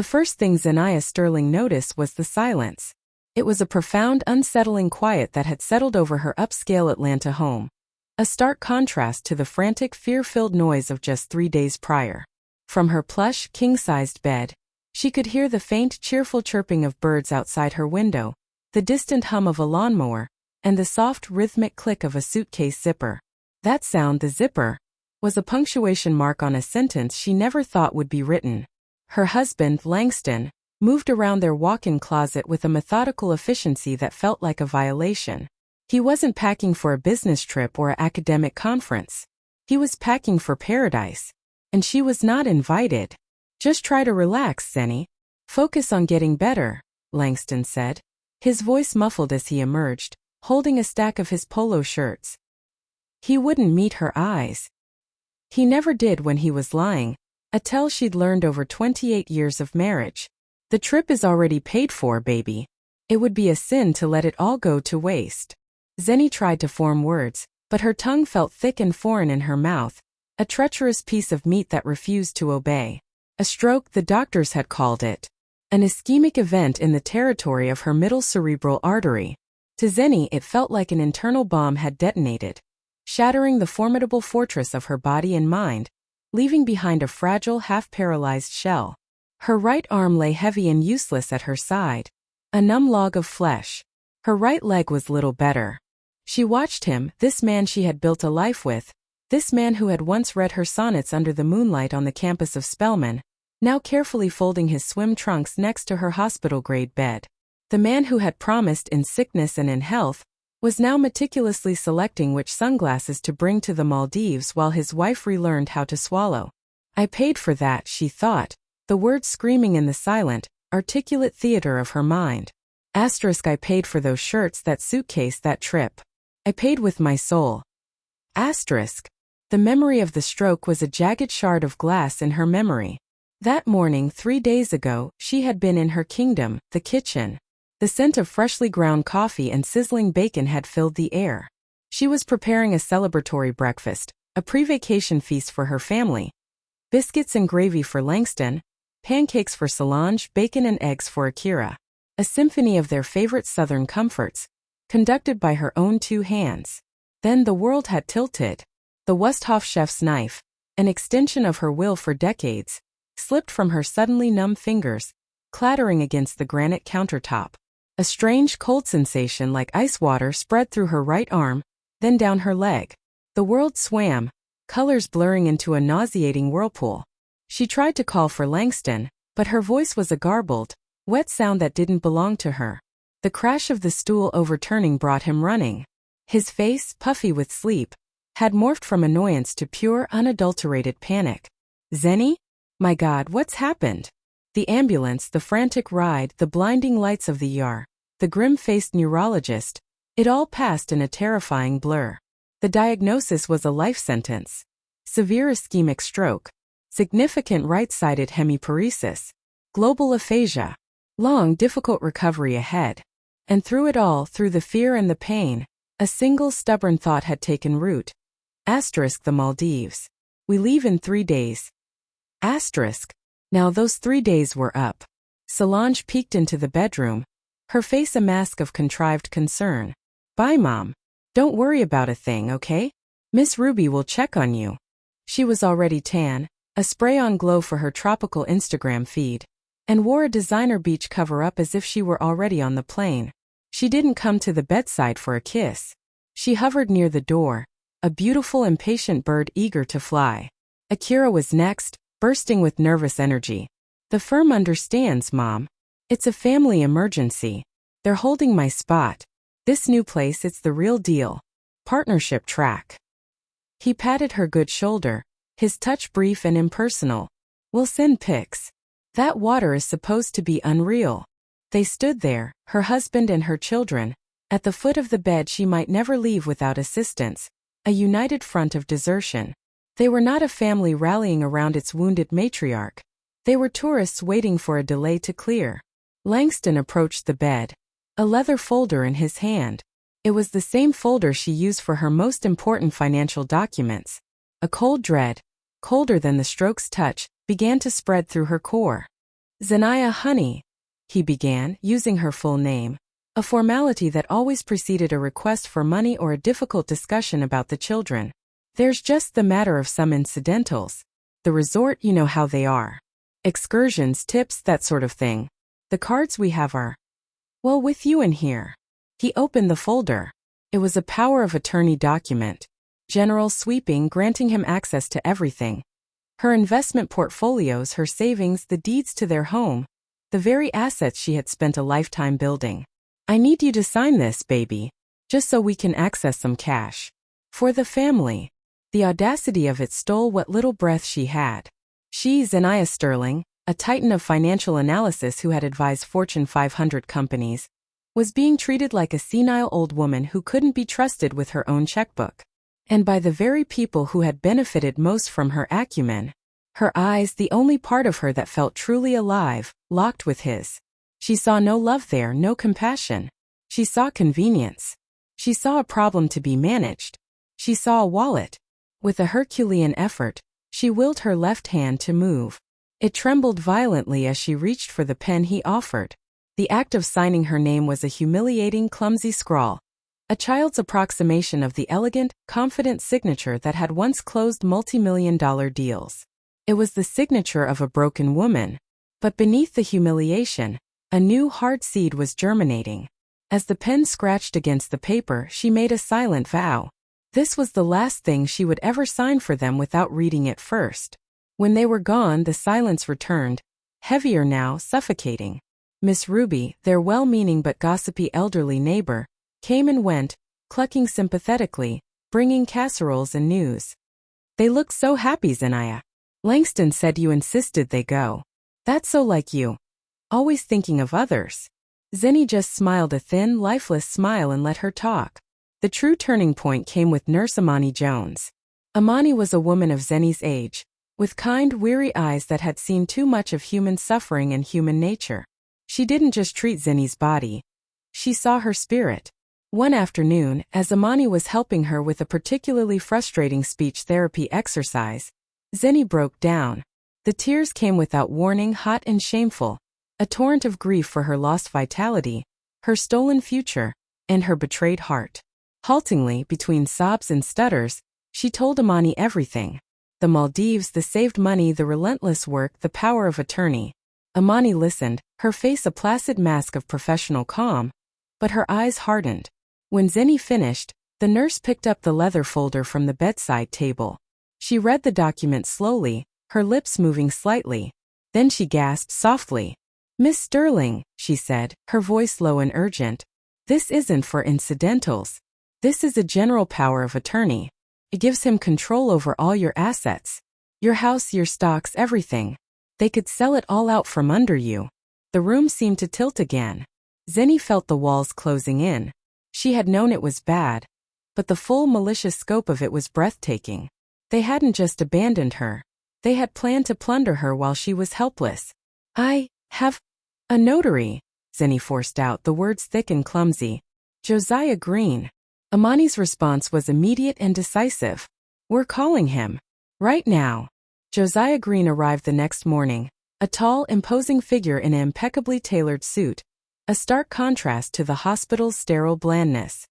The first thing Zenaia Sterling noticed was the silence. It was a profound, unsettling quiet that had settled over her upscale Atlanta home. A stark contrast to the frantic, fear-filled noise of just 3 days prior. From her plush, king-sized bed, she could hear the faint, cheerful chirping of birds outside her window, the distant hum of a lawnmower, and the soft, rhythmic click of a suitcase zipper. That sound, the zipper, was a punctuation mark on a sentence she never thought would be written. Her husband, Langston, moved around their walk-in closet with a methodical efficiency that felt like a violation. He wasn't packing for a business trip or an academic conference. He was packing for paradise. And she was not invited. Just try to relax, Zenny. Focus on getting better, Langston said, his voice muffled as he emerged, holding a stack of his polo shirts. He wouldn't meet her eyes. He never did when he was lying, a tell she'd learned over 28 years of marriage. The trip is already paid for, baby. It would be a sin to let it all go to waste. Zenny tried to form words, but her tongue felt thick and foreign in her mouth, a treacherous piece of meat that refused to obey. A stroke, the doctors had called it. An ischemic event in the territory of her middle cerebral artery. To Zenny, it felt like an internal bomb had detonated, shattering the formidable fortress of her body and mind, leaving behind a fragile, half-paralyzed shell. Her right arm lay heavy and useless at her side, a numb log of flesh. Her right leg was little better. She watched him, this man she had built a life with, this man who had once read her sonnets under the moonlight on the campus of Spelman, now carefully folding his swim trunks next to her hospital-grade bed. The man who had promised in sickness and in health was now meticulously selecting which sunglasses to bring to the Maldives while his wife relearned how to swallow. I paid for that, she thought, the words screaming in the silent, articulate theater of her mind. Asterisk, I paid for those shirts, that suitcase, that trip. I paid with my soul. Asterisk. The memory of the stroke was a jagged shard of glass in her memory. That morning 3 days ago, she had been in her kingdom, the kitchen. The scent of freshly ground coffee and sizzling bacon had filled the air. She was preparing a celebratory breakfast, a pre-vacation feast for her family. Biscuits and gravy for Langston, pancakes for Solange, bacon and eggs for Akira. A symphony of their favorite southern comforts, conducted by her own 2 hands. Then the world had tilted. The Westhoff chef's knife, an extension of her will for decades, slipped from her suddenly numb fingers, clattering against the granite countertop. A strange cold sensation like ice water spread through her right arm, then down her leg. The world swam, colors blurring into a nauseating whirlpool. She tried to call for Langston, but her voice was a garbled, wet sound that didn't belong to her. The crash of the stool overturning brought him running. His face, puffy with sleep, had morphed from annoyance to pure, unadulterated panic. Zenny? My God, what's happened? The ambulance, the frantic ride, the blinding lights of the ER, the grim-faced neurologist, it all passed in a terrifying blur. The diagnosis was a life sentence. Severe ischemic stroke. Significant right-sided hemiparesis. Global aphasia. Long, difficult recovery ahead. And through it all, through the fear and the pain, a single stubborn thought had taken root. Asterisk, the Maldives. We leave in 3 days. Asterisk. Now those 3 days were up. Solange peeked into the bedroom, her face a mask of contrived concern. Bye, Mom. Don't worry about a thing, okay? Miss Ruby will check on you. She was already tan, a spray-on glow for her tropical Instagram feed, and wore a designer beach cover-up as if she were already on the plane. She didn't come to the bedside for a kiss. She hovered near the door, a beautiful impatient bird eager to fly. Akira was next, bursting with nervous energy. The firm understands, Mom. It's a family emergency. They're holding my spot. This new place, it's the real deal. Partnership track. He patted her good shoulder, his touch brief and impersonal. We'll send pics. That water is supposed to be unreal. They stood there, her husband and her children, at the foot of the bed she might never leave without assistance, a united front of desertion. They were not a family rallying around its wounded matriarch. They were tourists waiting for a delay to clear. Langston approached the bed, a leather folder in his hand. It was the same folder she used for her most important financial documents. A cold dread, colder than the stroke's touch, began to spread through her core. Zenaia, honey, he began, using her full name, a formality that always preceded a request for money or a difficult discussion about the children. There's just the matter of some incidentals. The resort, you know how they are. Excursions, tips, that sort of thing. The cards we have are, well, with you in here. He opened the folder. It was a power of attorney document. General sweeping, granting him access to everything. Her investment portfolios, her savings, the deeds to their home. The very assets she had spent a lifetime building. I need you to sign this, baby. Just so we can access some cash. For the family. The audacity of it stole what little breath she had. She, Zenaia Sterling, a titan of financial analysis who had advised Fortune 500 companies, was being treated like a senile old woman who couldn't be trusted with her own checkbook. And by the very people who had benefited most from her acumen. Her eyes, the only part of her that felt truly alive, locked with his. She saw no love there, no compassion. She saw convenience. She saw a problem to be managed. She saw a wallet. With a Herculean effort, she willed her left hand to move. It trembled violently as she reached for the pen he offered. The act of signing her name was a humiliating, clumsy scrawl. A child's approximation of the elegant, confident signature that had once closed multi-million-dollar deals. It was the signature of a broken woman. But beneath the humiliation, a new hard seed was germinating. As the pen scratched against the paper, she made a silent vow. This was the last thing she would ever sign for them without reading it first. When they were gone, the silence returned, heavier now, suffocating. Miss Ruby, their well-meaning but gossipy elderly neighbor, came and went, clucking sympathetically, bringing casseroles and news. They looked so happy, Zenaia. Langston said you insisted they go. That's so like you. Always thinking of others. Zenny just smiled a thin, lifeless smile and let her talk. The true turning point came with Nurse Amani Jones. Amani was a woman of Zenny's age, with kind, weary eyes that had seen too much of human suffering and human nature. She didn't just treat Zenny's body. She saw her spirit. One afternoon, as Amani was helping her with a particularly frustrating speech therapy exercise, Zenny broke down. The tears came without warning, hot and shameful, a torrent of grief for her lost vitality, her stolen future, and her betrayed heart. Haltingly, between sobs and stutters, she told Amani everything. The Maldives, the saved money, the relentless work, the power of attorney. Amani listened, her face a placid mask of professional calm, but her eyes hardened. When Zenny finished, the nurse picked up the leather folder from the bedside table. She read the document slowly, her lips moving slightly. Then she gasped softly. Miss Sterling, she said, her voice low and urgent. This isn't for incidentals. This is a general power of attorney. It gives him control over all your assets. Your house, your stocks, everything. They could sell it all out from under you. The room seemed to tilt again. Zenny felt the walls closing in. She had known it was bad, but the full malicious scope of it was breathtaking. They hadn't just abandoned her. They had planned to plunder her while she was helpless. I have a notary, Zenny forced out, the words thick and clumsy. Josiah Green. Amani's response was immediate and decisive. We're calling him. Right now. Josiah Green arrived the next morning, a tall, imposing figure in an impeccably tailored suit, a stark contrast to the hospital's sterile blandness.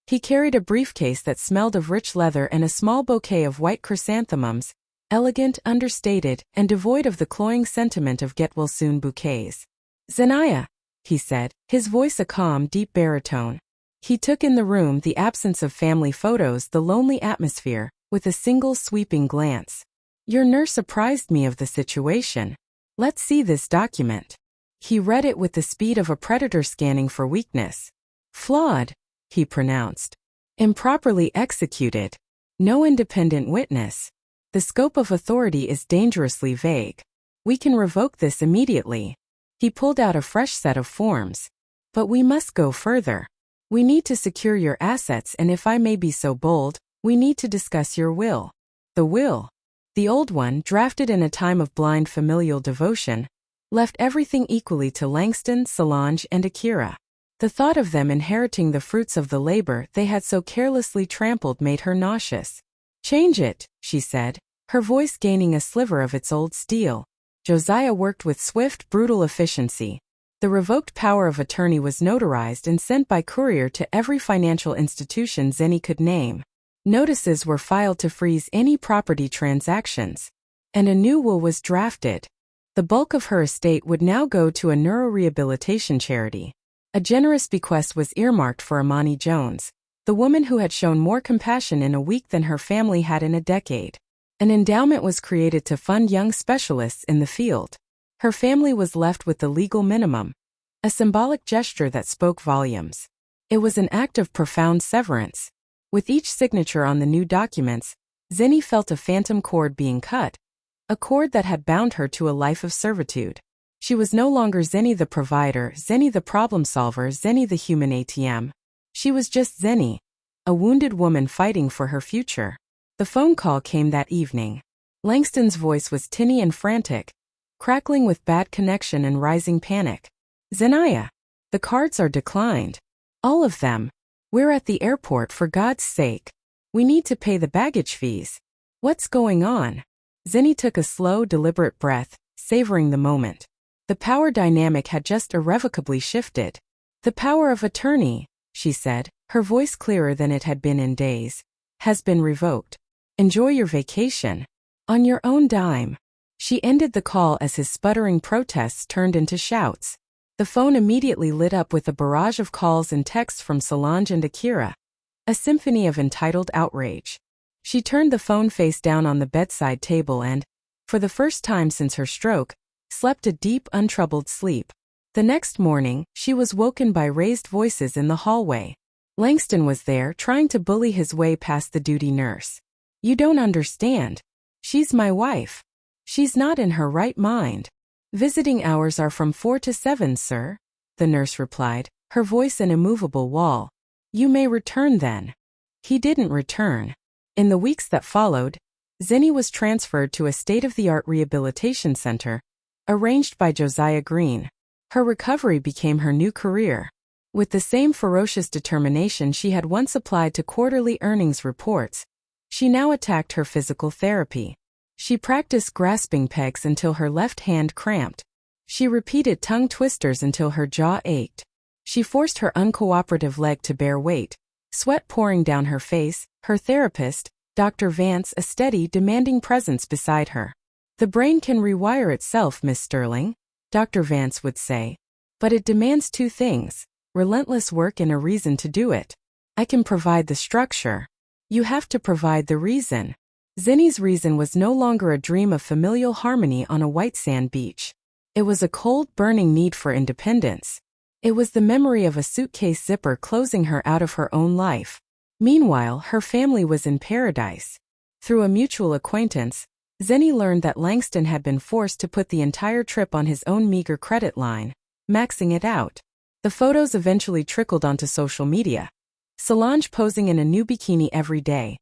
He carried a briefcase that smelled of rich leather and a small bouquet of white chrysanthemums, elegant, understated, and devoid of the cloying sentiment of get-well-soon bouquets. Zenaia, he said, his voice a calm, deep baritone. He took in the room, the absence of family photos, the lonely atmosphere, with a single sweeping glance. Your nurse apprised me of the situation. Let's see this document. He read it with the speed of a predator scanning for weakness. Flawed, he pronounced. Improperly executed. No independent witness. The scope of authority is dangerously vague. We can revoke this immediately. He pulled out a fresh set of forms. But we must go further. We need to secure your assets, and if I may be so bold, we need to discuss your will. The will. The old one, drafted in a time of blind familial devotion, left everything equally to Langston, Solange, and Akira. The thought of them inheriting the fruits of the labor they had so carelessly trampled made her nauseous. Change it, she said, her voice gaining a sliver of its old steel. Josiah worked with swift, brutal efficiency. The revoked power of attorney was notarized and sent by courier to every financial institution Zeni could name. Notices were filed to freeze any property transactions. And a new will was drafted. The bulk of her estate would now go to a neurorehabilitation charity. A generous bequest was earmarked for Amani Jones, the woman who had shown more compassion in a week than her family had in a decade. An endowment was created to fund young specialists in the field. Her family was left with the legal minimum, a symbolic gesture that spoke volumes. It was an act of profound severance. With each signature on the new documents, Zeni felt a phantom cord being cut, a cord that had bound her to a life of servitude. She was no longer Zeni the provider, Zeni the problem solver, Zeni the human ATM. She was just Zeni, a wounded woman fighting for her future. The phone call came that evening. Langston's voice was tinny and frantic, crackling with bad connection and rising panic. Zenaia, the cards are declined. All of them. We're at the airport, for God's sake. We need to pay the baggage fees. What's going on? Zeni took a slow, deliberate breath, savoring the moment. The power dynamic had just irrevocably shifted. The power of attorney, she said, her voice clearer than it had been in days, has been revoked. Enjoy your vacation. On your own dime. She ended the call as his sputtering protests turned into shouts. The phone immediately lit up with a barrage of calls and texts from Solange and Akira. A symphony of entitled outrage. She turned the phone face down on the bedside table and, for the first time since her stroke, slept a deep, untroubled sleep. The next morning, she was woken by raised voices in the hallway. Langston was there, trying to bully his way past the duty nurse. You don't understand. She's my wife. She's not in her right mind. Visiting hours are from 4 to 7, sir, the nurse replied, her voice an immovable wall. You may return then. He didn't return. In the weeks that followed, Zeni was transferred to a state-of-the-art rehabilitation center, arranged by Josiah Green. Her recovery became her new career. With the same ferocious determination she had once applied to quarterly earnings reports, she now attacked her physical therapy. She practiced grasping pegs until her left hand cramped. She repeated tongue twisters until her jaw ached. She forced her uncooperative leg to bear weight, sweat pouring down her face, her therapist, Dr. Vance, a steady, demanding presence beside her. The brain can rewire itself, Miss Sterling, Dr. Vance would say. But it demands two things, relentless work and a reason to do it. I can provide the structure. You have to provide the reason. Zeni's reason was no longer a dream of familial harmony on a white sand beach. It was a cold, burning need for independence. It was the memory of a suitcase zipper closing her out of her own life. Meanwhile, her family was in paradise. Through a mutual acquaintance, Zeni learned that Langston had been forced to put the entire trip on his own meager credit line, maxing it out. The photos eventually trickled onto social media. Solange posing in a new bikini every day.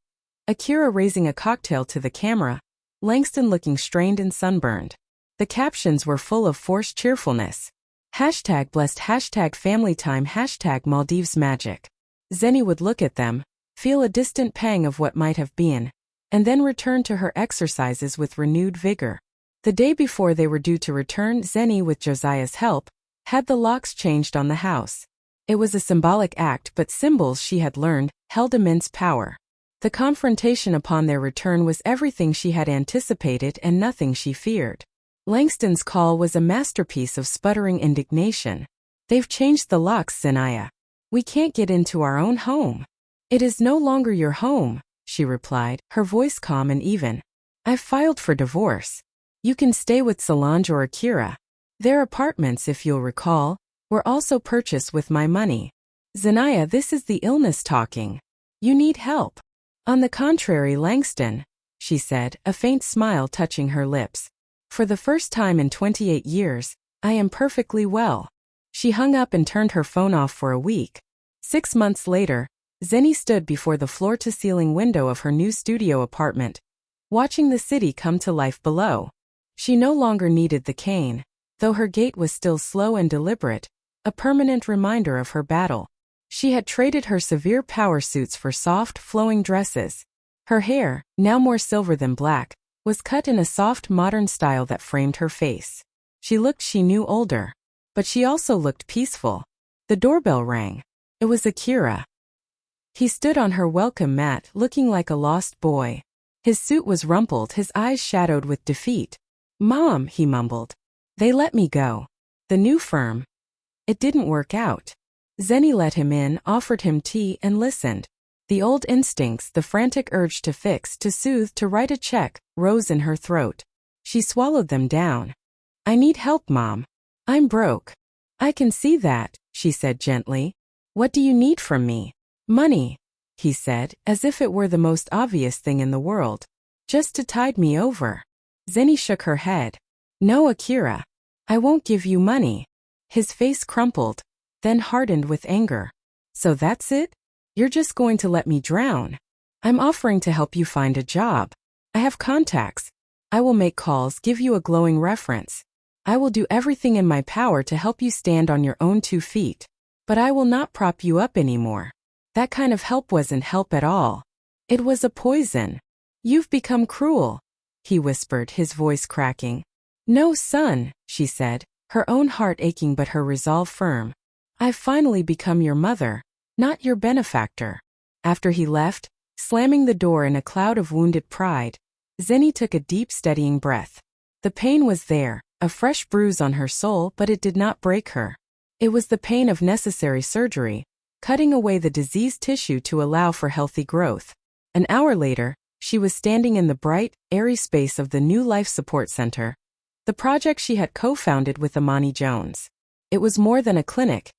Akira raising a cocktail to the camera, Langston looking strained and sunburned. The captions were full of forced cheerfulness. #blessed, #familytime, #Maldives magic. Zeni would look at them, feel a distant pang of what might have been, and then return to her exercises with renewed vigor. The day before they were due to return, Zeni, with Josiah's help, had the locks changed on the house. It was a symbolic act, but symbols, she had learned, held immense power. The confrontation upon their return was everything she had anticipated and nothing she feared. Langston's call was a masterpiece of sputtering indignation. They've changed the locks, Zenaia. We can't get into our own home. It is no longer your home, she replied, her voice calm and even. I've filed for divorce. You can stay with Solange or Akira. Their apartments, if you'll recall, were also purchased with my money. Zenaia, this is the illness talking. You need help. On the contrary, Langston, she said, a faint smile touching her lips. For the first time in 28 years, I am perfectly well. She hung up and turned her phone off for a week. 6 months later, Zeni stood before the floor-to-ceiling window of her new studio apartment, watching the city come to life below. She no longer needed the cane, though her gait was still slow and deliberate, a permanent reminder of her battle. She had traded her severe power suits for soft, flowing dresses. Her hair, now more silver than black, was cut in a soft modern style that framed her face. She knew older. But she also looked peaceful. The doorbell rang. It was Akira. He stood on her welcome mat looking like a lost boy. His suit was rumpled, his eyes shadowed with defeat. "Mom," he mumbled. "They let me go. The new firm. It didn't work out." Zeni let him in, offered him tea, and listened. The old instincts, the frantic urge to fix, to soothe, to write a check, rose in her throat. She swallowed them down. "I need help, Mom. I'm broke." "I can see that," she said gently. "What do you need from me?" "Money," he said, as if it were the most obvious thing in the world. "Just to tide me over." Zeni shook her head. "No, Akira. I won't give you money." His face crumpled, then hardened with anger. "So that's it? You're just going to let me drown?" "I'm offering to help you find a job. I have contacts. I will make calls, give you a glowing reference. I will do everything in my power to help you stand on your own 2 feet. But I will not prop you up anymore. That kind of help wasn't help at all. It was a poison. You've become cruel," he whispered, his voice cracking. "No, son," she said, her own heart aching but her resolve firm. "I've finally become your mother, not your benefactor." After he left, slamming the door in a cloud of wounded pride, Zeni took a deep, steadying breath. The pain was there, a fresh bruise on her soul, but it did not break her. It was the pain of necessary surgery, cutting away the diseased tissue to allow for healthy growth. An hour later, she was standing in the bright, airy space of the new Life Support Center, the project she had co-founded with Amani Jones. It was more than a clinic.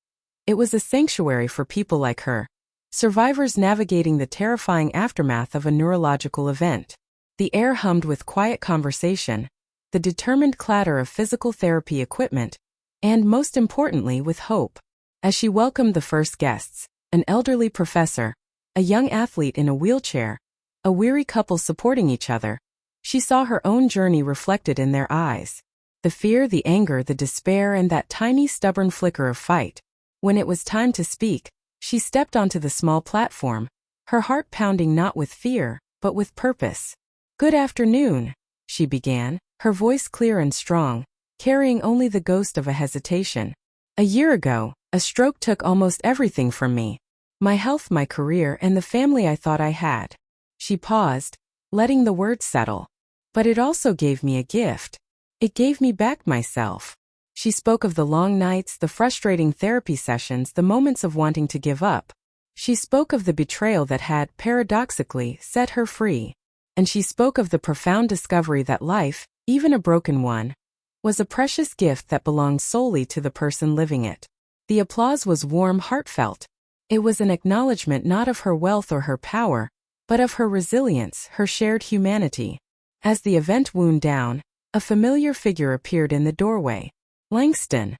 It was a sanctuary for people like her, survivors navigating the terrifying aftermath of a neurological event. The air hummed with quiet conversation, the determined clatter of physical therapy equipment, and most importantly with hope. As she welcomed the first guests, an elderly professor, a young athlete in a wheelchair, a weary couple supporting each other, she saw her own journey reflected in their eyes. The fear, the anger, the despair, and that tiny stubborn flicker of fight. When it was time to speak, she stepped onto the small platform, her heart pounding not with fear, but with purpose. "Good afternoon," she began, her voice clear and strong, carrying only the ghost of a hesitation. "A year ago, a stroke took almost everything from me. My health, my career, and the family I thought I had." She paused, letting the words settle. "But it also gave me a gift. It gave me back myself." She spoke of the long nights, the frustrating therapy sessions, the moments of wanting to give up. She spoke of the betrayal that had, paradoxically, set her free. And she spoke of the profound discovery that life, even a broken one, was a precious gift that belonged solely to the person living it. The applause was warm, heartfelt. It was an acknowledgement not of her wealth or her power, but of her resilience, her shared humanity. As the event wound down, a familiar figure appeared in the doorway. Langston.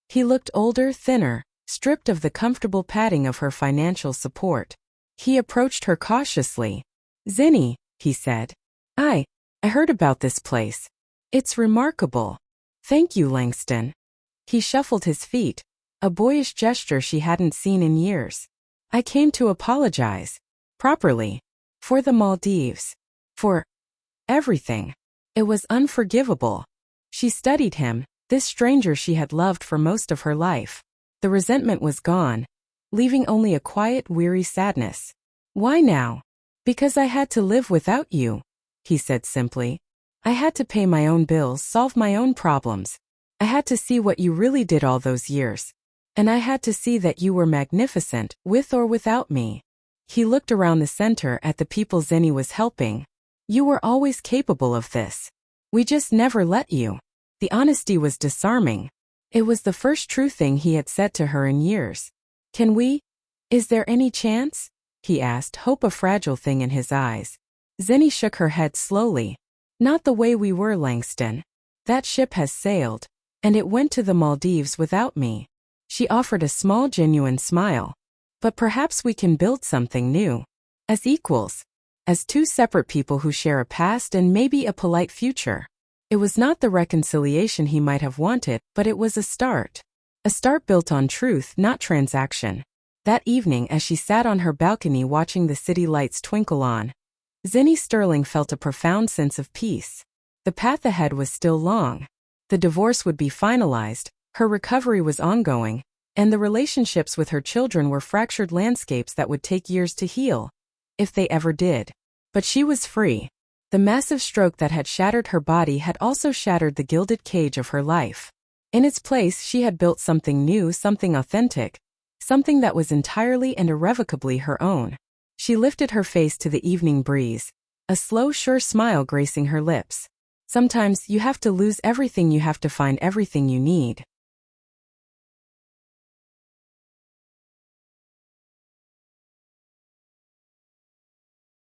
He looked older, thinner, stripped of the comfortable padding of her financial support. He approached her cautiously. "Zeni," he said. I heard about this place. It's remarkable." "Thank you, Langston." He shuffled his feet, a boyish gesture she hadn't seen in years. "I came to apologize. Properly. For the Maldives. For everything. It was unforgivable." She studied him, this stranger she had loved for most of her life. The resentment was gone, leaving only a quiet, weary sadness. "Why now?" "Because I had to live without you," he said simply. "I had to pay my own bills, solve my own problems. I had to see what you really did all those years. And I had to see that you were magnificent, with or without me." He looked around the center at the people Zeni was helping. "You were always capable of this. We just never let you." The honesty was disarming. It was the first true thing he had said to her in years. "Can we? Is there any chance?" he asked, hope a fragile thing in his eyes. Zeni shook her head slowly. "Not the way we were, Langston. That ship has sailed, and it went to the Maldives without me." She offered a small, genuine smile. "But perhaps we can build something new. As equals. As two separate people who share a past and maybe a polite future." It was not the reconciliation he might have wanted, but it was a start. A start built on truth, not transaction. That evening, as she sat on her balcony watching the city lights twinkle on, Zenaia Sterling felt a profound sense of peace. The path ahead was still long. The divorce would be finalized, her recovery was ongoing, and the relationships with her children were fractured landscapes that would take years to heal, if they ever did. But she was free. The massive stroke that had shattered her body had also shattered the gilded cage of her life. In its place, she had built something new, something authentic, something that was entirely and irrevocably her own. She lifted her face to the evening breeze, a slow, sure smile gracing her lips. Sometimes you have to lose everything, you have to find everything you need.